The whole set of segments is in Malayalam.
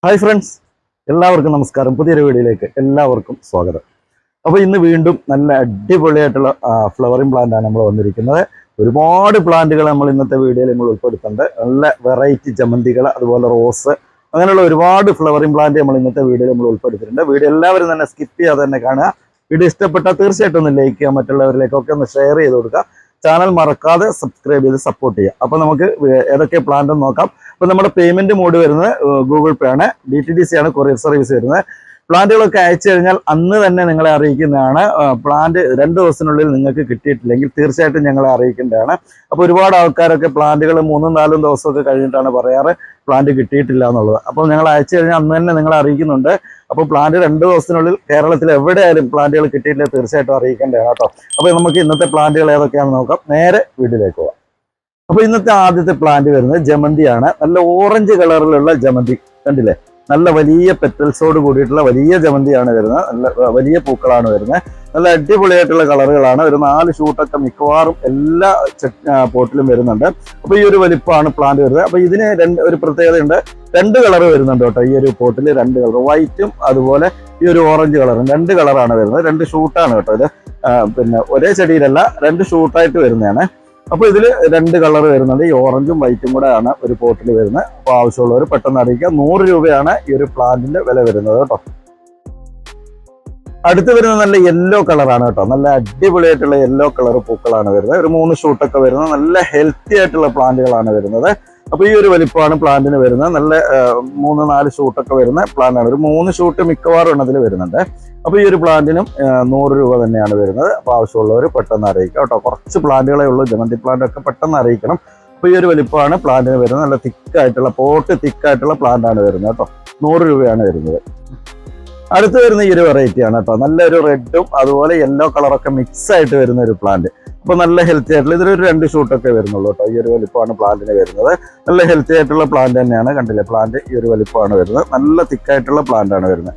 ഹായ് ഫ്രണ്ട്സ്, എല്ലാവർക്കും നമസ്കാരം. പുതിയൊരു വീഡിയോയിലേക്ക് എല്ലാവർക്കും സ്വാഗതം. അപ്പോൾ ഇന്ന് വീണ്ടും നല്ല അടിപൊളിയായിട്ടുള്ള ഫ്ലവറിംഗ് പ്ലാന്റാണ് നമ്മൾ വന്നിരിക്കുന്നത്. ഒരുപാട് പ്ലാന്റുകൾ നമ്മൾ ഇന്നത്തെ വീഡിയോയിൽ നമ്മൾ ഉൾപ്പെടുത്തുന്നുണ്ട്. നല്ല വെറൈറ്റി ജമന്തികൾ, അതുപോലെ റോസ്, അങ്ങനെയുള്ള ഒരുപാട് ഫ്ലവറിംഗ് പ്ലാന്റ് നമ്മൾ ഇന്നത്തെ വീഡിയോയിൽ നമ്മൾ ഉൾപ്പെടുത്തിയിട്ടുണ്ട്. വീഡിയോ എല്ലാവരും തന്നെ സ്കിപ്പ് ചെയ്യാതെ തന്നെ കാണുക. വീഡിയോ ഇഷ്ടപ്പെട്ടാൽ തീർച്ചയായിട്ടും ഒന്ന് ലൈക്ക് ചെയ്യുക, മറ്റുള്ളവരിലേക്കൊക്കെ ഒന്ന് ഷെയർ ചെയ്ത് കൊടുക്കുക. ചാനൽ മറക്കാതെ സബ്സ്ക്രൈബ് ചെയ്ത് സപ്പോർട്ട് ചെയ്യുക. അപ്പോൾ നമുക്ക് ഏതൊക്കെ പ്ലാന്റ് എന്ന് നോക്കാം. അപ്പോൾ നമ്മുടെ പേയ്മെന്റ് മോഡ് വരുന്നത് ഗൂഗിൾ പേ ആണ്, DTDC ആണ് കൊറിയർ സർവീസ് വരുന്നത്. പ്ലാന്റുകളൊക്കെ അയച്ചു കഴിഞ്ഞാൽ അന്ന് തന്നെ നിങ്ങളെ അറിയിക്കുന്നതാണ്. പ്ലാന്റ് 2 ദിവസത്തിനുള്ളിൽ നിങ്ങൾക്ക് കിട്ടിയിട്ടില്ലെങ്കിൽ തീർച്ചയായിട്ടും ഞങ്ങളെ അറിയിക്കേണ്ടതാണ്. അപ്പോൾ ഒരുപാട് ആൾക്കാരൊക്കെ പ്ലാന്റുകൾ 3-4 ദിവസമൊക്കെ കഴിഞ്ഞിട്ടാണ് പറയാറ് പ്ലാന്റ് കിട്ടിയിട്ടില്ല എന്നുള്ളത്. അപ്പോൾ ഞങ്ങൾ അയച്ചു കഴിഞ്ഞാൽ അന്ന് തന്നെ നിങ്ങളെ അറിയിക്കുന്നുണ്ട്. അപ്പോൾ പ്ലാന്റ് 2 ദിവസത്തിനുള്ളിൽ കേരളത്തിൽ എവിടെയായാലും പ്ലാന്റുകൾ കിട്ടിയിട്ടില്ല തീർച്ചയായിട്ടും അറിയിക്കേണ്ടതാണ് കേട്ടോ. അപ്പോൾ നമുക്ക് ഇന്നത്തെ പ്ലാന്റുകൾ ഏതൊക്കെയാണെന്ന് നോക്കാം. നേരെ വീട്ടിലേക്ക് പോകാം. അപ്പോൾ ഇന്നത്തെ ആദ്യത്തെ പ്ലാന്റ് വരുന്നത് ജമന്തിയാണ്. നല്ല ഓറഞ്ച് കളറിലുള്ള ജമന്തി കണ്ടില്ലേ, നല്ല വലിയ പെറ്റൽസോട് കൂടിയിട്ടുള്ള വലിയ ജമന്തിയാണ് വരുന്നത്. നല്ല വലിയ പൂക്കളാണ് വരുന്നത്. നല്ല അടിപൊളിയായിട്ടുള്ള കളറുകളാണ്. ഒരു 4 ഷൂട്ടൊക്കെ മിക്കവാറും എല്ലാ പോട്ടിലും വരുന്നുണ്ട്. അപ്പോൾ ഈ ഒരു വലിപ്പമാണ് പ്ലാന്റ് വരുന്നത്. അപ്പോൾ ഇതിന് ഒരു പ്രത്യേകതയുണ്ട്, 2 കളർ വരുന്നുണ്ട് കേട്ടോ. ഈ ഒരു പോട്ടിൽ 2 കളർ, വൈറ്റും അതുപോലെ ഈ ഒരു ഓറഞ്ച് കളറും 2 കളറാണ് വരുന്നത്. 2 ഷൂട്ടാണ് കേട്ടോ ഇത്. പിന്നെ ഒരേ ചെടിയിലല്ല, 2 ഷൂട്ടായിട്ട് വരുന്നതാണ്. അപ്പോൾ ഇതിൽ 2 കളർ വരുന്നുണ്ട്. ഈ ഓറഞ്ചും വൈറ്റും കൂടെ ആണ് ഒരു പോട്ടിൽ വരുന്നത്. അപ്പോൾ ആവശ്യമുള്ളവർ പെട്ടെന്ന് അറിയിക്കുക. 100 രൂപയാണ് ഈ ഒരു പ്ലാന്റിന്റെ വില വരുന്നത് കേട്ടോ. അടുത്ത് വരുന്നത് നല്ല യെല്ലോ കളറാണ് കേട്ടോ. നല്ല അടിപൊളിയായിട്ടുള്ള യെല്ലോ കളർ പൂക്കളാണ് വരുന്നത്. ഒരു 3 ഷൂട്ടൊക്കെ വരുന്നത്. നല്ല ഹെൽത്തി ആയിട്ടുള്ള പ്ലാന്റുകളാണ് വരുന്നത്. അപ്പോൾ ഈ ഒരു വലിപ്പമാണ് പ്ലാന്റിന് വരുന്നത്. നല്ല 3-4 ഷൂട്ടൊക്കെ വരുന്ന പ്ലാന്റാണ്. ഒരു 3 ഷൂട്ട് മിക്കവാറും എണ്ണത്തിൽ വരുന്നുണ്ട്. അപ്പോൾ ഈ ഒരു പ്ലാന്റിനും 100 രൂപ തന്നെയാണ് വരുന്നത്. അപ്പോൾ ആവശ്യമുള്ളവർ പെട്ടെന്ന് അറിയിക്കുക കേട്ടോ. കുറച്ച് പ്ലാന്റുകളേ ഉള്ളൂ, ജമന്തി പ്ലാന്റ് ഒക്കെ പെട്ടെന്ന് അറിയിക്കണം. അപ്പോൾ ഈ ഒരു വലിപ്പമാണ് പ്ലാന്റിന് വരുന്നത്. നല്ല തിക്കായിട്ടുള്ള തിക്കായിട്ടുള്ള പ്ലാന്റാണ് വരുന്നത് കേട്ടോ. 100 രൂപയാണ് വരുന്നത്. അടുത്ത് വരുന്ന ഈ ഒരു വെറൈറ്റിയാണ് കേട്ടോ. നല്ലൊരു റെഡും അതുപോലെ യെല്ലോ കളറൊക്കെ മിക്സ് ആയിട്ട് വരുന്ന ഒരു പ്ലാന്റ്. അപ്പോൾ നല്ല ഹെൽത്തി ആയിട്ടുള്ള ഇതിലൊരു 2 ഷൂട്ടൊക്കെ വരുന്നുള്ളൂ കേട്ടോ. ഈ ഒരു വലിപ്പമാണ് പ്ലാന്റിന് വരുന്നത്. നല്ല ഹെൽത്തി ആയിട്ടുള്ള പ്ലാന്റ് തന്നെയാണ്. കണ്ടില്ലേ, പ്ലാന്റ് ഈ ഒരു വലിപ്പമാണ് വരുന്നത്. നല്ല തിക്കായിട്ടുള്ള പ്ലാന്റ് ആണ് വരുന്നത്.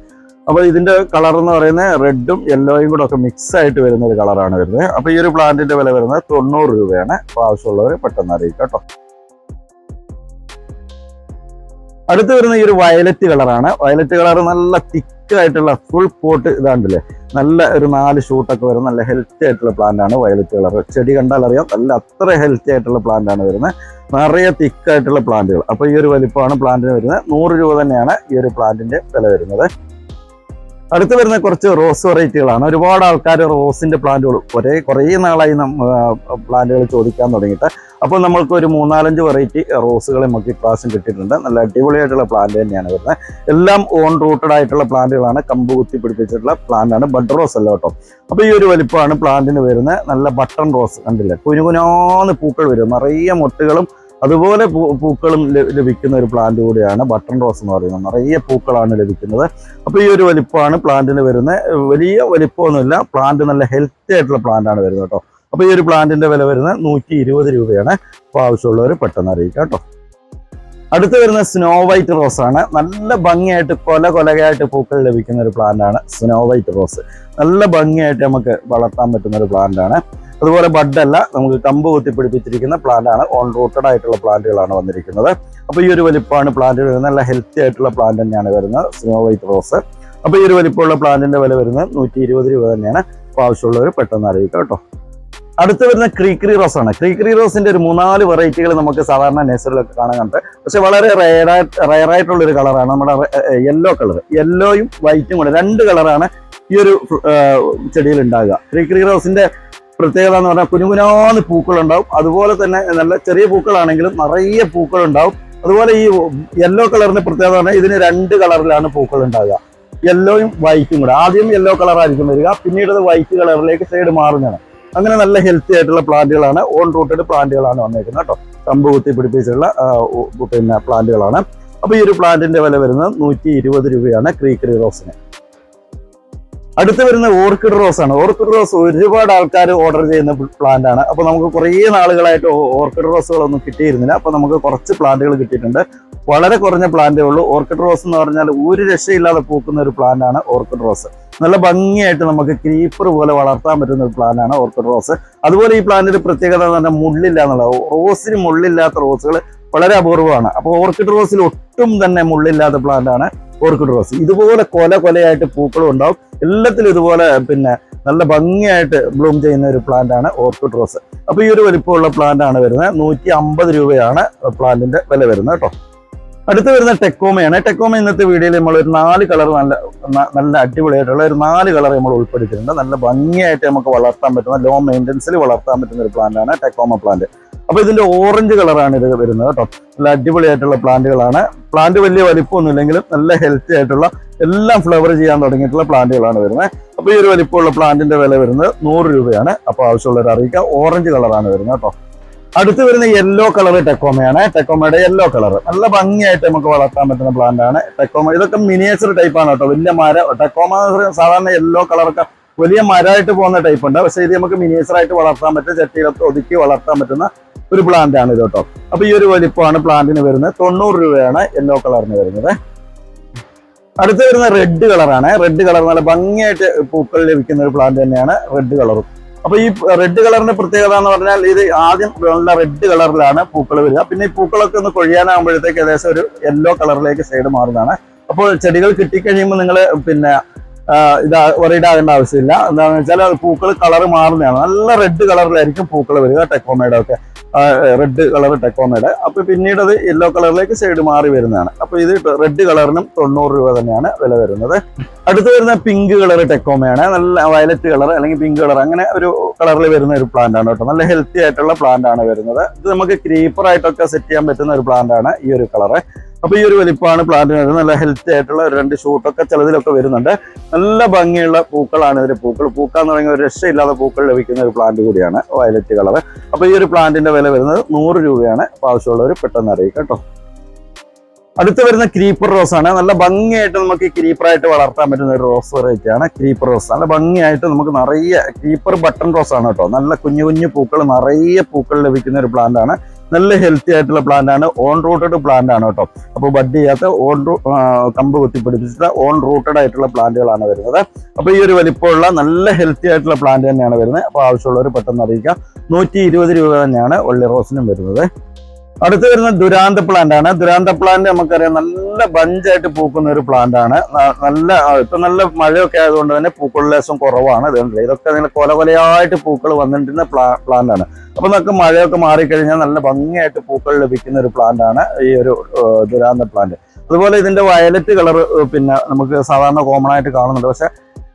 അപ്പോൾ ഇതിന്റെ കളർ എന്ന് പറയുന്നത് റെഡും യെല്ലോയും കൂടെ ഒക്കെ മിക്സ് ആയിട്ട് വരുന്ന ഒരു കളറാണ് വരുന്നത്. അപ്പോൾ ഈ ഒരു പ്ലാന്റിന്റെ വില വരുന്നത് 90 രൂപയാണ്. അപ്പോൾ ആവശ്യമുള്ളവർ പെട്ടെന്ന് അറിയിക്കുക കേട്ടോ. അടുത്ത് വരുന്ന ഈ ഒരു വയലറ്റ് കളറാണ്. വയലറ്റ് കളർ നല്ല തിക്കായിട്ടുള്ള ഫുൾ പോട്ട് ഇതാണ്ടല്ലേ, നല്ല ഒരു 4 ഷൂട്ടൊക്കെ വരും. നല്ല ഹെൽത്തി ആയിട്ടുള്ള പ്ലാന്റ് ആണ് വയലറ്റ് കളർ. ചെടി കണ്ടാൽ അറിയാം, നല്ല അത്ര ഹെൽത്തി ആയിട്ടുള്ള പ്ലാന്റ് ആണ് വരുന്നത്. നിറയെ തിക്കായിട്ടുള്ള പ്ലാന്റുകൾ. അപ്പോൾ ഈ ഒരു വലിപ്പമാണ് പ്ലാന്റിന് വരുന്നത്. 100 രൂപ തന്നെയാണ് ഈ ഒരു പ്ലാന്റിന്റെ വില വരുന്നത്. അടുത്ത് വരുന്ന കുറച്ച് റോസ് വെറൈറ്റികളാണ്. ഒരുപാട് ആൾക്കാർ റോസിന്റെ പ്ലാന്റുകൾ കുറേ നാളായി പ്ലാന്റുകൾ ചോദിക്കാൻ തുടങ്ങിയിട്ട്. അപ്പോൾ നമ്മൾക്ക് ഒരു 3-4 വെറൈറ്റി റോസുകൾ നമുക്ക് ഇപ്രാവശ്യം കിട്ടിയിട്ടുണ്ട്. നല്ല അടിപൊളിയായിട്ടുള്ള പ്ലാന്റ് തന്നെയാണ് വരുന്നത്. എല്ലാം ഓൺ റൂട്ടഡ് ആയിട്ടുള്ള പ്ലാന്റുകളാണ്, കമ്പ് കുത്തി പിടിപ്പിച്ചിട്ടുള്ള പ്ലാന്റാണ്. ബഡ് റോസ് അല്ല കേട്ടോ. അപ്പോൾ ഈ ഒരു വലിപ്പമാണ് പ്ലാന്റിന് വരുന്നത്. നല്ല ബട്ടൺ റോസ് കണ്ടില്ലേ, കുനുകുനാന്ന് പൂക്കൾ വരും, നിറയെ മൊട്ടുകളും അതുപോലെ പൂക്കളും ലഭിക്കുന്ന ഒരു പ്ലാന്റ് കൂടിയാണ് ബട്ടൺ റോസ് എന്ന് പറയുന്നത്. നിറയെ പൂക്കളാണ് ലഭിക്കുന്നത്. അപ്പോൾ ഈ ഒരു വലിപ്പമാണ് പ്ലാന്റിന് വരുന്നത്. വലിയ വലിപ്പമൊന്നുമില്ല, പ്ലാന്റ് നല്ല ഹെൽത്തി ആയിട്ടുള്ള പ്ലാന്റ് ആണ് വരുന്നത് കേട്ടോ. അപ്പോൾ ഈ ഒരു പ്ലാന്റിന്റെ വില വരുന്നത് 120 രൂപയാണ്. അപ്പോൾ ആവശ്യമുള്ളവർ പെട്ടെന്ന് അറിയിക്കുക കേട്ടോ. അടുത്ത് വരുന്ന സ്നോ വൈറ്റ് റോസ് ആണ്. നല്ല ഭംഗിയായിട്ട് കൊലയായിട്ട് പൂക്കൾ ലഭിക്കുന്ന ഒരു പ്ലാന്റ് ആണ് സ്നോ വൈറ്റ് റോസ്. നല്ല ഭംഗിയായിട്ട് നമുക്ക് വളർത്താൻ പറ്റുന്ന ഒരു പ്ലാന്റ് ആണ്. അതുപോലെ ബഡല്ല, നമുക്ക് കമ്പ് കുത്തിപ്പിടിപ്പിച്ചിരിക്കുന്ന പ്ലാന്റ് ആണ്. ഓൺ റൂട്ടഡ് ആയിട്ടുള്ള പ്ലാന്റുകളാണ് വന്നിരിക്കുന്നത്. അപ്പോൾ ഈ ഒരു വലിപ്പമാണ് പ്ലാന്റ് വരുന്നത്. നല്ല ഹെൽത്തി ആയിട്ടുള്ള പ്ലാന്റ് തന്നെയാണ് വരുന്നത് സ്നോ വൈറ്റ് റോസ്. അപ്പോൾ ഈ ഒരു വലിപ്പമുള്ള പ്ലാന്റിന്റെ വില വരുന്നത് 120 രൂപ തന്നെയാണ്. അപ്പോൾ ആവശ്യമുള്ളവർ പെട്ടെന്ന് അറിയിക്കുക കേട്ടോ. അടുത്ത് വരുന്ന ക്രീക്രി റോസ് ആണ്. ക്രീക്രി റോസിന്റെ ഒരു 3-4 വെറൈറ്റികൾ നമുക്ക് സാധാരണ നേഴ്സറിലൊക്കെ കാണാനുണ്ട്. പക്ഷെ വളരെ റയറായിട്ടുള്ള ഒരു കളറാണ് നമ്മുടെ യെല്ലോ കളർ. യെല്ലോയും വൈറ്റും കൂടെ 2 കളറാണ് ഈ ഒരു ചെടിയിൽ ഉണ്ടാകുക. ക്രീക്രി റോസിന്റെ പ്രത്യേകത എന്ന് പറഞ്ഞാൽ കുനുകുനാന്ന് പൂക്കളുണ്ടാവും. അതുപോലെ തന്നെ നല്ല ചെറിയ പൂക്കളാണെങ്കിലും നിറയെ പൂക്കളുണ്ടാവും. അതുപോലെ ഈ യെല്ലോ കളറിന്റെ പ്രത്യേകത പറഞ്ഞാൽ ഇതിന് 2 കളറിലാണ് പൂക്കൾ ഉണ്ടാകുക, യെല്ലോയും വൈറ്റും കൂടെ. ആദ്യം യെല്ലോ കളറായിരിക്കും വരിക, പിന്നീട് അത് വൈറ്റ് കളറിലേക്ക് ഷെയ്ഡ് മാറുന്നതാണ്. അങ്ങനെ നല്ല ഹെൽത്തി ആയിട്ടുള്ള പ്ലാന്റുകളാണ്, ഓൺ റൂട്ടഡ് പ്ലാന്റുകളാണ് വന്നേക്കുന്നത് കേട്ടോ. കമ്പ് കുത്തി പിടിപ്പിച്ചുള്ള പ്ലാന്റുകളാണ്. അപ്പോൾ ഈ ഒരു പ്ലാന്റിന്റെ വില വരുന്നത് 120 രൂപയാണ് ക്രീക്രി റോസിന്. അടുത്ത് വരുന്ന ഓർക്കിഡ് റോസ് ആണ്. ഓർക്കിഡ് റോസ് ഒരുപാട് ആൾക്കാർ ഓർഡർ ചെയ്യുന്ന പ്ലാന്റ് ആണ്. അപ്പോൾ നമുക്ക് കുറേ നാളുകളായിട്ട് ഓർക്കിഡ് റോസുകളൊന്നും കിട്ടിയിരുന്നില്ല. അപ്പോൾ നമുക്ക് കുറച്ച് പ്ലാന്റുകൾ കിട്ടിയിട്ടുണ്ട്. വളരെ കുറഞ്ഞ പ്ലാന്റേ ഉള്ളൂ. ഓർക്കിഡ് റോസ് എന്ന് പറഞ്ഞാൽ ഒരു രക്ഷയില്ലാതെ പൂക്കുന്ന ഒരു പ്ലാന്റ് ആണ് ഓർക്കിഡ് റോസ്. നല്ല ഭംഗിയായിട്ട് നമുക്ക് ക്രീപ്പർ പോലെ വളർത്താൻ പറ്റുന്ന ഒരു പ്ലാന്റ് ആണ് ഓർക്കിഡ് റോസ്. അതുപോലെ ഈ പ്ലാന്റിന്റെ പ്രത്യേകത എന്ന് പറഞ്ഞാൽ മുള്ളില്ല എന്നുള്ളത്. റോസിന് മുള്ളില്ലാത്ത റോസുകൾ വളരെ അപൂർവമാണ്. അപ്പോൾ ഓർക്കിഡ് റോസിൽ ഒട്ടും തന്നെ മുള്ളില്ലാത്ത പ്ലാന്റ് ആണ് ഓർക്കിഡ് റോസ്. ഇതുപോലെ കൊലയായിട്ട് പൂക്കളും ഉണ്ടാവും. എല്ലാത്തിലും ഇതുപോലെ നല്ല ഭംഗിയായിട്ട് ബ്ലൂം ചെയ്യുന്ന ഒരു പ്ലാന്റ് ആണ് ഓർക്കിഡ് റോസ്. അപ്പൊ ഈ ഒരു വലിപ്പമുള്ള പ്ലാന്റ് ആണ് വരുന്നത്. 150 രൂപയാണ് പ്ലാന്റിന്റെ വില വരുന്നത് കേട്ടോ. അടുത്ത് വരുന്ന ടെക്കോമയാണ്. ടെക്കോമ ഇന്നത്തെ വീഡിയോയിൽ നമ്മൾ ഒരു 4 കളർ നല്ല അടിപൊളിയായിട്ടുള്ള ഒരു 4 കളർ നമ്മൾ ഉൾപ്പെടുത്തിയിട്ടുണ്ട്. നല്ല ഭംഗിയായിട്ട് നമുക്ക് വളർത്താൻ പറ്റുന്ന, ലോ മെയിൻ്റനൻസിൽ വളർത്താൻ പറ്റുന്ന ഒരു പ്ലാന്റ് ആണ് ടെക്കോമ പ്ലാന്റ്. അപ്പൊ ഇതിന്റെ ഓറഞ്ച് കളറാണ് ഇത് വരുന്നത് കേട്ടോ. നല്ല അടിപൊളിയായിട്ടുള്ള പ്ലാന്റുകളാണ്. പ്ലാന്റ് വലിയ വലിപ്പമൊന്നും ഇല്ലെങ്കിലും നല്ല ഹെൽത്തി ആയിട്ടുള്ള, എല്ലാം ഫ്ലവർ ചെയ്യാൻ തുടങ്ങിയിട്ടുള്ള പ്ലാന്റുകളാണ് വരുന്നത്. അപ്പൊ ഈ ഒരു വലിപ്പമുള്ള പ്ലാന്റിന്റെ വില വരുന്നത് 100 രൂപയാണ്. അപ്പൊ ആവശ്യമുള്ളവർ അറിയിക്കുക. ഓറഞ്ച് കളറാണ് വരുന്നത് കേട്ടോ. അടുത്ത് വരുന്ന യെല്ലോ കളർ ടെക്കോമയാണ്. ടെക്കോമയുടെ യെല്ലോ കളർ നല്ല ഭംഗിയായിട്ട് നമുക്ക് വളർത്താൻ പറ്റുന്ന പ്ലാന്റ് ആണ് ടെക്കോമ. ഇതൊക്കെ മിനിയേച്ചർ ടൈപ്പ് ആണ് കേട്ടോ. വലിയ മരം. ടെക്കോമ സാധാരണ യെല്ലോ കളറൊക്കെ വലിയ മരമായിട്ട് പോകുന്ന ടൈപ്പ് ഉണ്ട്. പക്ഷേ ഇത് നമുക്ക് മിനിയേച്ചർ ആയിട്ട് വളർത്താൻ പറ്റും, ചട്ടിയിലൊക്കെ ഒതുക്കി വളർത്താൻ പറ്റുന്ന ഒരു പ്ലാന്റ് ആണ് ഇത് കേട്ടോ. അപ്പൊ ഈ ഒരു വലിപ്പമാണ് പ്ലാന്റിന് വരുന്നത്. 90 രൂപയാണ് യെല്ലോ കളറിന് വരുന്നത്. അടുത്ത് വരുന്ന റെഡ് കളറാണ്. റെഡ് കളർ നല്ല ഭംഗിയായിട്ട് പൂക്കൾ ലഭിക്കുന്ന ഒരു പ്ലാന്റ് തന്നെയാണ് റെഡ് കളറും. അപ്പൊ ഈ റെഡ് കളറിന്റെ പ്രത്യേകത എന്ന് പറഞ്ഞാൽ ഇത് ആദ്യം നല്ല റെഡ് കളറിലാണ് പൂക്കൾ വരിക. പിന്നെ ഈ പൂക്കളൊക്കെ ഒന്ന് കൊഴിയാനാകുമ്പോഴത്തേക്ക് ഏകദേശം ഒരു യെല്ലോ കളറിലേക്ക് ഷെയ്ഡ് മാറുന്നതാണ്. അപ്പോൾ ചെടികൾ കിട്ടിക്കഴിയുമ്പോൾ നിങ്ങൾ വറീഡ് ആകേണ്ട ആവശ്യമില്ല. എന്താണെന്ന് വെച്ചാൽ പൂക്കൾ കളർ മാറുന്നതാണ്. നല്ല റെഡ് കളറിലായിരിക്കും പൂക്കൾ വരിക ടെക്കോമയുടെ ഒക്കെ, റെഡ് കളർ ടെക്കോമയുടെ. അപ്പൊ പിന്നീട് അത് യെല്ലോ കളറിലേക്ക് ഷെയ്ഡ് മാറി വരുന്നതാണ്. അപ്പൊ ഇത് റെഡ് കളറിനും 90 രൂപ തന്നെയാണ് വില വരുന്നത്. അടുത്ത് വരുന്ന പിങ്ക് കളർ ടെക്കോമയാണ്. നല്ല വയലറ്റ് കളർ അല്ലെങ്കിൽ പിങ്ക് കളർ അങ്ങനെ ഒരു കളറിൽ വരുന്ന ഒരു പ്ലാന്റ് ആണ് കേട്ടോ. നല്ല ഹെൽത്തി ആയിട്ടുള്ള പ്ലാന്റ് ആണ് വരുന്നത്. ഇത് നമുക്ക് ക്രീപ്പർ ആയിട്ടൊക്കെ സെറ്റ് ചെയ്യാൻ പറ്റുന്ന ഒരു പ്ലാന്റ് ആണ് ഈ ഒരു കളറ്. അപ്പൊ ഈ ഒരു വലിപ്പമാണ് പ്ലാന്റിന് വരുന്നത്. നല്ല ഹെൽത്തി ആയിട്ടുള്ള 2 ഷൂട്ടൊക്കെ ചിലതിലൊക്കെ വരുന്നുണ്ട്. നല്ല ഭംഗിയുള്ള പൂക്കളാണ് ഇതിന്റെ പൂക്കാന്ന് പറയുന്ന ഒരു രക്ഷയില്ലാതെ പൂക്കൾ ലഭിക്കുന്ന ഒരു പ്ലാന്റ് കൂടിയാണ് വയലറ്റ് കളർ. അപ്പൊ ഈ ഒരു പ്ലാന്റിന്റെ വില വരുന്നത് 100 രൂപയാണ്. അപ്പൊ ആവശ്യമുള്ളവർ പെട്ടെന്ന് അറിയിക്കാം കേട്ടോ. അടുത്ത് വരുന്ന ക്രീപ്പർ റോസ് ആണ്. നല്ല ഭംഗിയായിട്ട് നമുക്ക് ക്രീപ്പറായിട്ട് വളർത്താൻ പറ്റുന്ന ഒരു റോസ് വെറൈറ്റി ആണ് ക്രീപ്പർ റോസ്. നല്ല ഭംഗിയായിട്ട് നമുക്ക് നിറയെ ക്രീപ്പർ ബട്ടൺ റോസ് ആണ് കേട്ടോ. നല്ല കുഞ്ഞു പൂക്കൾ, നിറയെ പൂക്കൾ ലഭിക്കുന്ന ഒരു പ്ലാന്റ് ആണ്. നല്ല ഹെൽത്തി ആയിട്ടുള്ള പ്ലാന്റ് ആണ്. ഓൺ റൂട്ടഡ് പ്ലാന്റ് ആണ് കേട്ടോ. അപ്പോൾ ബഡ് ചെയ്യാത്ത കമ്പ് കുത്തിപ്പിടിപ്പിച്ചിട്ട് ഓൺ റൂട്ടഡ് ആയിട്ടുള്ള പ്ലാന്റുകളാണ് വരുന്നത്. അപ്പോൾ ഈ ഒരു വലിപ്പമുള്ള നല്ല ഹെൽത്തി ആയിട്ടുള്ള പ്ലാന്റ് തന്നെയാണ് വരുന്നത്. അപ്പോൾ ആവശ്യമുള്ളവർ പെട്ടെന്ന് അറിയിക്കാം. 120 രൂപ തന്നെയാണ് വള്ളി റോസിനും വരുന്നത്. അടുത്ത് വരുന്ന ദുരാന്ത പ്ലാന്റ് ആണ്. ദുരാന്ത പ്ലാന്റ് നമുക്കറിയാം നല്ല ബഞ്ചായിട്ട് പൂക്കുന്ന ഒരു പ്ലാന്റ് ആണ്. ഇപ്പൊ നല്ല മഴയൊക്കെ ആയതുകൊണ്ട് തന്നെ പൂക്കൾ ലേശം കുറവാണ്. ഇതൊക്കെ നല്ല കൊലയായിട്ട് പൂക്കൾ വന്നിട്ടുന്ന പ്ലാന്റ് ആണ്. അപ്പൊ നമുക്ക് മഴയൊക്കെ മാറിക്കഴിഞ്ഞാൽ നല്ല ഭംഗിയായിട്ട് പൂക്കൾ ലഭിക്കുന്ന ഒരു പ്ലാന്റ് ആണ് ഈ ഒരു ദുരാന്ത പ്ലാന്റ്. അതുപോലെ ഇതിന്റെ വയലറ്റ് കളർ നമുക്ക് സാധാരണ കോമൺ ആയിട്ട് കാണുന്നുണ്ട്. പക്ഷെ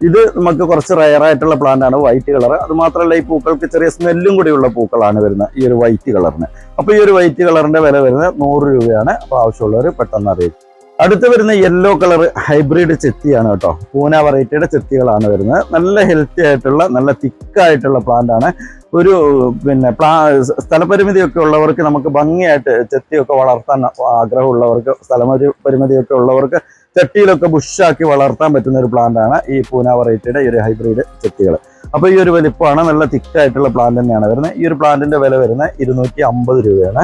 ഇത് നമുക്ക് കുറച്ച് റയർ ആയിട്ടുള്ള പ്ലാന്റ് ആണ്, വൈറ്റ് കളർ. അത് മാത്രമല്ല ഈ പൂക്കൾക്ക് ചെറിയ സ്മെല്ലും കൂടിയുള്ള പൂക്കളാണ് വരുന്നത് ഈ ഒരു വൈറ്റ് കളറിന്. അപ്പൊ ഈ ഒരു വൈറ്റ് കളറിന്റെ വില വരുന്നത് 100 രൂപയാണ്. അപ്പൊ ആവശ്യമുള്ളവർ പെട്ടെന്ന് അറിയിക്കും. അടുത്ത് വരുന്ന യെല്ലോ കളർ ഹൈബ്രിഡ് ചെത്തിയാണ് കേട്ടോ. പൂന വെറൈറ്റിയുടെ ചെത്തികളാണ് വരുന്നത്. നല്ല ഹെൽത്തി ആയിട്ടുള്ള നല്ല തിക്കായിട്ടുള്ള പ്ലാന്റ് ആണ്. ഒരു സ്ഥലപരിമിതിയൊക്കെ ഉള്ളവർക്ക് നമുക്ക് ഭംഗിയായിട്ട് ചെത്തിയൊക്കെ വളർത്താൻ ആഗ്രഹമുള്ളവർക്ക്, സ്ഥലപരിമിതിയൊക്കെ ഉള്ളവർക്ക് ചട്ടിയിലൊക്കെ ബുഷാക്കി വളർത്താൻ പറ്റുന്ന ഒരു പ്ലാന്റ് ആണ് ഈ പൂന വെറൈറ്റിയുടെ ഈ ഒരു ഹൈബ്രിഡ് ചെത്തികൾ. അപ്പൊ ഈ ഒരു വലിപ്പമാണ്, നല്ല തിക്കായിട്ടുള്ള പ്ലാന്റ് തന്നെയാണ് വരുന്നത്. ഈ ഒരു പ്ലാന്റിന്റെ വില വരുന്നത് 250 രൂപയാണ്.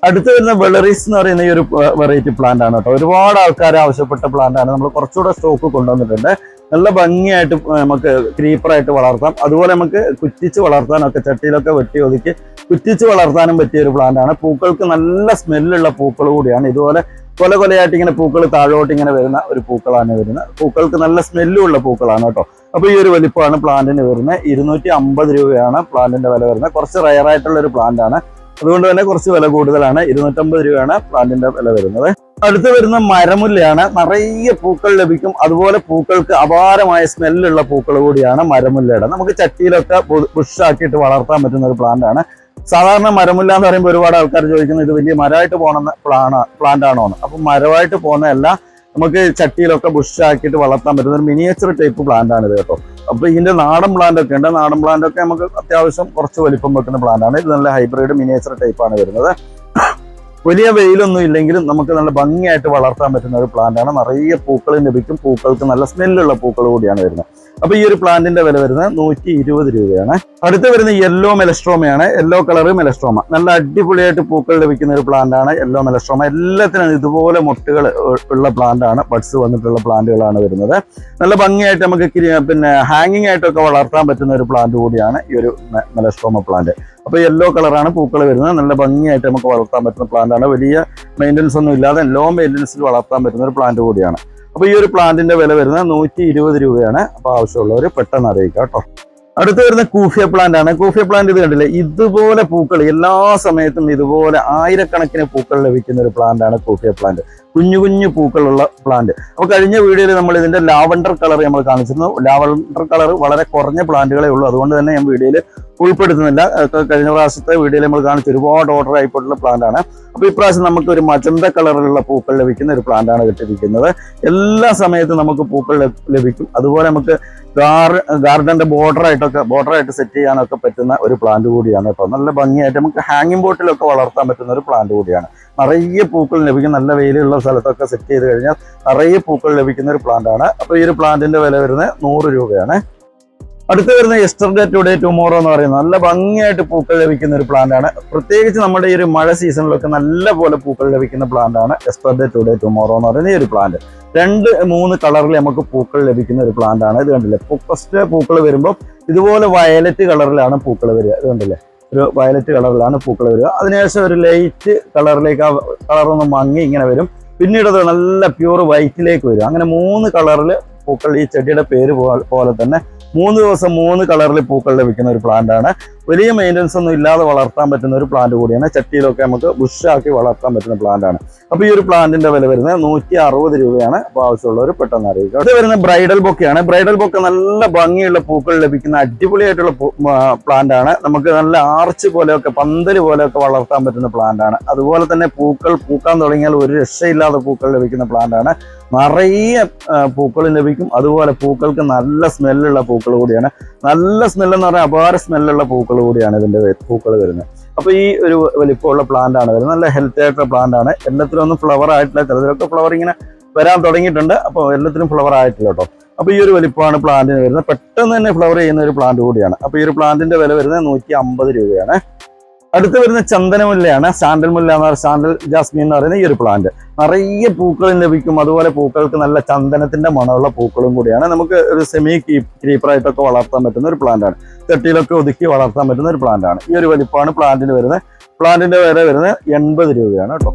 അടുത്ത് വരുന്ന വെളറീസ് എന്ന് പറയുന്ന ഈ ഒരു വെറൈറ്റി പ്ലാന്റ് ആണ് കേട്ടോ. ഒരുപാട് ആൾക്കാർ ആവശ്യപ്പെട്ട പ്ലാന്റ് ആണ്. നമ്മൾ കുറച്ചുകൂടെ സ്റ്റോക്ക് കൊണ്ടുവന്നിട്ടുണ്ട്. നല്ല ഭംഗിയായിട്ട് നമുക്ക് ക്രീപ്പറായിട്ട് വളർത്താം. അതുപോലെ നമുക്ക് കുറ്റിച്ച് വളർത്താനൊക്കെ, ചട്ടിയിലൊക്കെ വെട്ടി ഒതുക്കി കുറ്റിച്ച് വളർത്താനും പറ്റിയ ഒരു പ്ലാന്റ് ആണ്. പൂക്കൾക്ക് നല്ല സ്മെല്ലുള്ള പൂക്കൾ കൂടിയാണ്. ഇതുപോലെ കൊലയായിട്ട് ഇങ്ങനെ പൂക്കൾ താഴോട്ട് ഇങ്ങനെ വരുന്ന ഒരു പൂക്കളാണ് വരുന്നത്. പൂക്കൾക്ക് നല്ല സ്മെല്ലുള്ള പൂക്കളാണ് കേട്ടോ. അപ്പൊ ഈ ഒരു വലിപ്പമാണ് പ്ലാന്റിന് വരുന്നത്. 250 രൂപയാണ് പ്ലാന്റിന്റെ വില വരുന്നത്. കുറച്ച് റയർ ആയിട്ടുള്ള ഒരു പ്ലാന്റ് ആണ്, അതുകൊണ്ട് തന്നെ കുറച്ച് വില കൂടുതലാണ്. 250 രൂപയാണ് പ്ലാന്റിന്റെ വില വരുന്നത്. അടുത്ത് വരുന്ന മരമുല്ലയാണ്. നിറയെ പൂക്കൾ ലഭിക്കും. അതുപോലെ പൂക്കൾക്ക് അപാരമായ സ്മെല്ലുള്ള പൂക്കൾ കൂടിയാണ് മരമുല്ലയുടെ. നമുക്ക് ചട്ടിയിലൊക്കെ ബുഷാക്കിയിട്ട് വളർത്താൻ പറ്റുന്ന ഒരു പ്ലാന്റ് ആണ്. സാധാരണ മരമുല്ല എന്ന് പറയുമ്പോൾ ഒരുപാട് ആൾക്കാർ ചോദിക്കുന്നത് ഇത് വലിയ മരമായിട്ട് പോകുന്ന പ്ലാന്റ് ആണോ എന്ന്. അപ്പൊ മരമായിട്ട് പോകുന്നതല്ല, നമുക്ക് ചട്ടിയിലൊക്കെ ബുഷാക്കിയിട്ട് വളർത്താൻ പറ്റുന്ന ഒരു മിനിയേച്ചർ ടൈപ്പ് പ്ലാന്റ് ആണ് ഇത് കേട്ടോ. അപ്പൊ ഇതിന്റെ നാടൻ പ്ലാന്റ് ഒക്കെ ഉണ്ട്. നാടൻ പ്ലാന്റ് ഒക്കെ നമുക്ക് അത്യാവശ്യം കുറച്ച് വലിപ്പം വെക്കുന്ന പ്ലാന്റ് ആണ്. ഇത് നല്ല ഹൈബ്രിഡ് മിനിയേച്ചർ ടൈപ്പ് ആണ് വരുന്നത്. വലിയ വെയിലൊന്നും ഇല്ലെങ്കിലും നമുക്ക് നല്ല ഭംഗിയായിട്ട് വളർത്താൻ പറ്റുന്ന ഒരു പ്ലാന്റ് ആണ്. നിറയെ പൂക്കൾ ലഭിക്കും. പൂക്കൾക്ക് നല്ല സ്മെല്ലുള്ള പൂക്കൾ കൂടിയാണ് വരുന്നത്. അപ്പൊ ഈ ഒരു പ്ലാന്റിന്റെ വില വരുന്നത് 120 രൂപയാണ്. അടുത്ത് വരുന്ന യെല്ലോ മെലസ്ട്രോമയാണ്. Yellow colour melastoma. നല്ല അടിപൊളിയായിട്ട് പൂക്കൾ ലഭിക്കുന്ന ഒരു പ്ലാന്റ് ആണ് യെല്ലോ മെലസ്ട്രോമ. എല്ലാത്തിനും ഇതുപോലെ മുട്ടുകൾ ഉള്ള പ്ലാന്റ് ആണ്. ബഡ്സ് വന്നിട്ടുള്ള പ്ലാന്റുകളാണ് വരുന്നത്. നല്ല ഭംഗിയായിട്ട് നമുക്ക് ഹാങ്ങിങ് ആയിട്ടൊക്കെ വളർത്താൻ പറ്റുന്ന ഒരു പ്ലാന്റ് കൂടിയാണ് ഈ ഒരു മെലസ്ട്രോമ പ്ലാന്റ്. അപ്പോൾ യെല്ലോ കളറാണ് പൂക്കൾ വരുന്നത്. നല്ല ഭംഗിയായിട്ട് നമുക്ക് വളർത്താൻ പറ്റുന്ന പ്ലാന്റ് ആണ്. വലിയ മെയിൻ്റനൻസ് ഒന്നും ഇല്ലാതെ ലോ മെയിൻ്റനൻസിൽ വളർത്താൻ പറ്റുന്ന ഒരു പ്ലാന്റ് കൂടിയാണ്. അപ്പോൾ ഈ ഒരു പ്ലാന്റിന്റെ വില വരുന്നത് 120 രൂപയാണ്. അപ്പോൾ ആവശ്യമുള്ളവർ പെട്ടെന്ന് അറിയിക്കുക കേട്ടോ. അടുത്ത് വരുന്ന കൂഫിയ പ്ലാന്റ് ആണ്. കൂഫിയ പ്ലാന്റ് ഇത് കണ്ടില്ലേ, ഇതുപോലെ പൂക്കൾ എല്ലാ സമയത്തും ഇതുപോലെ ആയിരക്കണക്കിന് പൂക്കൾ ലഭിക്കുന്ന ഒരു പ്ലാന്റ് ആണ് കൂഫിയ പ്ലാന്റ്. കുഞ്ഞു കുഞ്ഞു പൂക്കളുള്ള പ്ലാന്റ്. അപ്പോൾ കഴിഞ്ഞ വീഡിയോയിൽ നമ്മൾ ഇതിന്റെ ലാവണ്ടർ കളർ നമ്മൾ കാണിച്ചിരുന്നു. ലാവണ്ടർ കളർ വളരെ കുറഞ്ഞ പ്ലാന്റുകളേ ഉള്ളൂ, അതുകൊണ്ട് തന്നെ ഞാൻ വീഡിയോയിൽ ഉൾപ്പെടുത്തുന്നില്ല. കഴിഞ്ഞ പ്രാവശ്യത്തെ വീഡിയോയിൽ നമ്മൾ കാണിച്ച ഒരുപാട് ഓർഡർ ആയിപ്പോയിട്ടുള്ള പ്ലാന്റ് ആണ്. അപ്പോൾ ഇപ്രാവശ്യം നമുക്ക് ഒരു മജന്ത കളറിലുള്ള പൂക്കൾ ലഭിക്കുന്ന ഒരു പ്ലാന്റ് ആണ് കിട്ടിയിരിക്കുന്നത്. എല്ലാ സമയത്തും നമുക്ക് പൂക്കൾ ലഭിക്കും. അതുപോലെ നമുക്ക് ഗാർഡന്റെ ബോർഡറായിട്ട് സെറ്റ് ചെയ്യാനൊക്കെ പറ്റുന്ന ഒരു പ്ലാന്റ് കൂടിയാണ് കേട്ടോ. നല്ല ഭംഗിയായിട്ട് നമുക്ക് ഹാങ്ങിങ് ബോട്ടിലൊക്കെ വളർത്താൻ പറ്റുന്ന ഒരു പ്ലാന്റ് കൂടിയാണ്. നിറയെ പൂക്കൾ ലഭിക്കും. നല്ല വെയിലുള്ള സ്ഥലത്തൊക്കെ സെറ്റ് ചെയ്ത് കഴിഞ്ഞാൽ നിറയെ പൂക്കൾ ലഭിക്കുന്ന ഒരു പ്ലാന്റ് ആണ്. അപ്പോൾ ഈ ഒരു പ്ലാന്റിന്റെ വില വരുന്നത് 100 രൂപയാണ്. അടുത്ത് വരുന്ന യെസ്റ്റർഡേ ടുഡേ ടുമോറോ എന്ന് പറയുന്നത് നല്ല ഭംഗിയായിട്ട് പൂക്കൾ ലഭിക്കുന്ന ഒരു പ്ലാന്റ് ആണ്. പ്രത്യേകിച്ച് നമ്മുടെ ഈ ഒരു മഴ സീസണിലൊക്കെ നല്ല പോലെ പൂക്കൾ ലഭിക്കുന്ന പ്ലാന്റ് ആണ് യെസ്റ്റർഡേ ടുഡേ ടുമോറോ എന്ന് പറയുന്ന ഈ ഒരു പ്ലാന്റ്. 2-3 കളറിൽ നമുക്ക് പൂക്കൾ ലഭിക്കുന്ന ഒരു പ്ലാന്റ് ആണ്. ഇത് കണ്ടില്ലേ, ഫസ്റ്റ് പൂക്കൾ വരുമ്പോൾ ഇതുപോലെ വയലറ്റ് കളറിലാണ് പൂക്കൾ വരിക. ഇത് കണ്ടില്ലേ, ഒരു വയലറ്റ് കളറിലാണ് പൂക്കൾ വരിക. അതിനുശേഷം ഒരു ലൈറ്റ് കളറിലേക്ക് ആ കളറൊന്ന് മങ്ങി ഇങ്ങനെ വരും. പിന്നീട് അത് നല്ല പ്യൂർ വൈറ്റിലേക്ക് വരും. അങ്ങനെ 3 കളറിൽ പൂക്കൾ, ഈ ചെടിയുടെ പേര് പോലെ തന്നെ 3 ദിവസം 3 കളറിൽ പൂക്കൾ ലഭിക്കുന്ന ഒരു പ്ലാന്റ് ആണ്. വലിയ മെയിൻ്റനൻസ് ഒന്നും ഇല്ലാതെ വളർത്താൻ പറ്റുന്ന ഒരു പ്ലാന്റ് കൂടിയാണ്. ചട്ടിയിലൊക്കെ നമുക്ക് ബുഷാക്കി വളർത്താൻ പറ്റുന്ന പ്ലാന്റ് ആണ്. അപ്പോൾ ഈ ഒരു പ്ലാന്റിന്റെ വില വരുന്നത് 160 രൂപയാണ്. അപ്പോൾ ആവശ്യമുള്ളവർ പെട്ടെന്ന് അറിയിക്കുക. ഇത് വരുന്ന ബ്രൈഡൽ ബൊക്കെയാണ്. ബ്രൈഡൽ ബൊക്കെ നല്ല ഭംഗിയുള്ള പൂക്കൾ ലഭിക്കുന്ന അടിപൊളിയായിട്ടുള്ള പ്ലാന്റ് ആണ്. നമുക്ക് നല്ല ആർച്ച് പോലെയൊക്കെ പന്തല് പോലെയൊക്കെ വളർത്താൻ പറ്റുന്ന പ്ലാന്റ് ആണ്. അതുപോലെ തന്നെ പൂക്കാൻ തുടങ്ങിയാൽ ഒരു രക്ഷയില്ലാതെ പൂക്കൾ ലഭിക്കുന്ന പ്ലാന്റ് ആണ്. നിറയെ പൂക്കൾ ലഭിക്കും. അതുപോലെ പൂക്കൾക്ക് നല്ല സ്മെല്ലുള്ള പൂക്കൾ കൂടിയാണ്. നല്ല സ്മെല്ലെന്ന് പറഞ്ഞാൽ അപാര സ്മെല്ലുള്ള പൂക്കൾ കൂടിയാണ് ഇതിന്റെ പൂക്കൾ വരുന്നത്. അപ്പൊ ഈ ഒരു വലിപ്പമുള്ള പ്ലാന്റ് ആണ് വരുന്നത്. നല്ല ഹെൽത്തി ആയിട്ടുള്ള പ്ലാന്റ് ആണ്. എല്ലാത്തിലും ഒന്നും ഫ്ലവർ ആയിട്ടില്ല, ചിലതിലൊക്കെ ഫ്ലവർ ഇങ്ങനെ വരാൻ തുടങ്ങിയിട്ടുണ്ട്. അപ്പോൾ എല്ലാത്തിനും ഫ്ലവർ ആയിട്ടില്ല കേട്ടോ. അപ്പോൾ ഈ ഒരു വലിപ്പമാണ് പ്ലാന്റിന് വരുന്നത്. പെട്ടെന്ന് തന്നെ ഫ്ലവർ ചെയ്യുന്ന ഒരു പ്ലാന്റ് കൂടിയാണ്. അപ്പോൾ ഈ ഒരു പ്ലാന്റിന്റെ വില വരുന്നത് 150 രൂപയാണ്. അടുത്ത് വരുന്ന ചന്ദനമുല്ലയാണ്. സാൻഡൽ ജാസ്മിൻ എന്ന് പറയുന്ന ഈ ഒരു പ്ലാന്റ്. നിറയെ പൂക്കളും ലഭിക്കും. അതുപോലെ പൂക്കൾക്ക് നല്ല ചന്ദനത്തിന്റെ മണമുള്ള പൂക്കളും കൂടിയാണ്. നമുക്ക് ഒരു സെമി ക്രീപ്പറായിട്ടൊക്കെ വളർത്താൻ പറ്റുന്ന ഒരു പ്ലാന്റ് ആണ്. ചട്ടിയിലൊക്കെ ഒതുക്കി വളർത്താൻ പറ്റുന്ന ഒരു പ്ലാന്റ് ആണ്. ഈ ഒരു വലിപ്പമാണ് പ്ലാന്റിന് വരുന്നത്. പ്ലാന്റിന്റെ വില വരുന്നത് 80 രൂപയാണ് കേട്ടോ.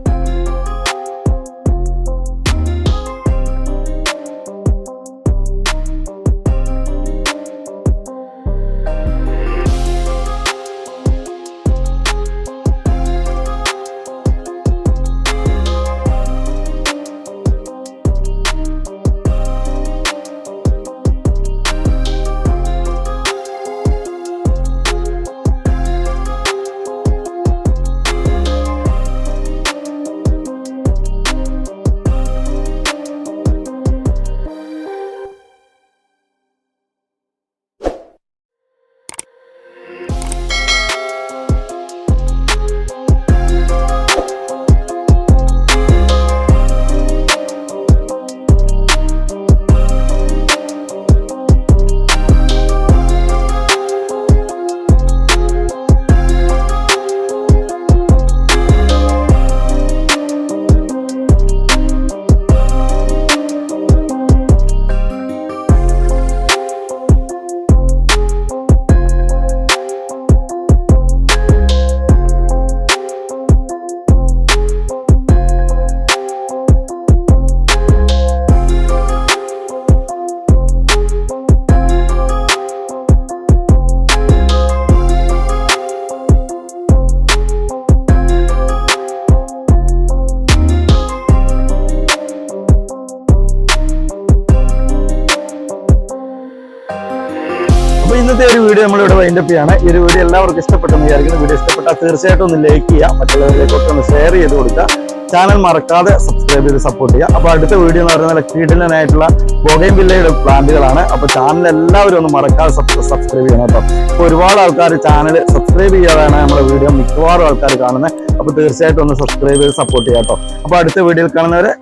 ഇന്നത്തെ ഒരു വീഡിയോ നമ്മളിവിടെ വൈൻഡപ്പ് ചെയ്യാണ്. ഈ ഒരു വീഡിയോ എല്ലാവർക്കും ഇഷ്ടപ്പെട്ടെന്ന് വിചാരിക്കുന്നു. വീഡിയോ ഇഷ്ടപ്പെട്ടാൽ തീർച്ചയായിട്ടും ഒന്ന് ലൈക്ക് ചെയ്യുക, മറ്റുള്ളവരിലേക്കൊക്കെ ഒന്ന് ഷെയർ ചെയ്ത് കൊടുക്കുക. ചാനൽ മറക്കാതെ സബ്സ്ക്രൈബ് ചെയ്ത് സപ്പോർട്ട് ചെയ്യുക. അപ്പോൾ അടുത്ത വീഡിയോ എന്ന് പറയുന്നത് കീടിലനായിട്ടുള്ള ബോഗൈൻവില്ലയുടെ പ്ലാന്റുകളാണ്. അപ്പോൾ ചാനൽ എല്ലാവരും ഒന്ന് മറക്കാതെ സബ്സ്ക്രൈബ് ചെയ്യണം കേട്ടോ. അപ്പോൾ ഒരുപാട് ആൾക്കാർ ചാനൽ സബ്സ്ക്രൈബ് ചെയ്യാതാണ് നമ്മുടെ വീഡിയോ മിക്കവാറും ആൾക്കാർ കാണുന്നത്. അപ്പോൾ തീർച്ചയായിട്ടും ഒന്ന് സബ്സ്ക്രൈബ് ചെയ്ത് സപ്പോർട്ട് ചെയ്യാം കേട്ടോ. അപ്പോൾ അടുത്ത വീഡിയോയിൽ കാണുന്നവരെ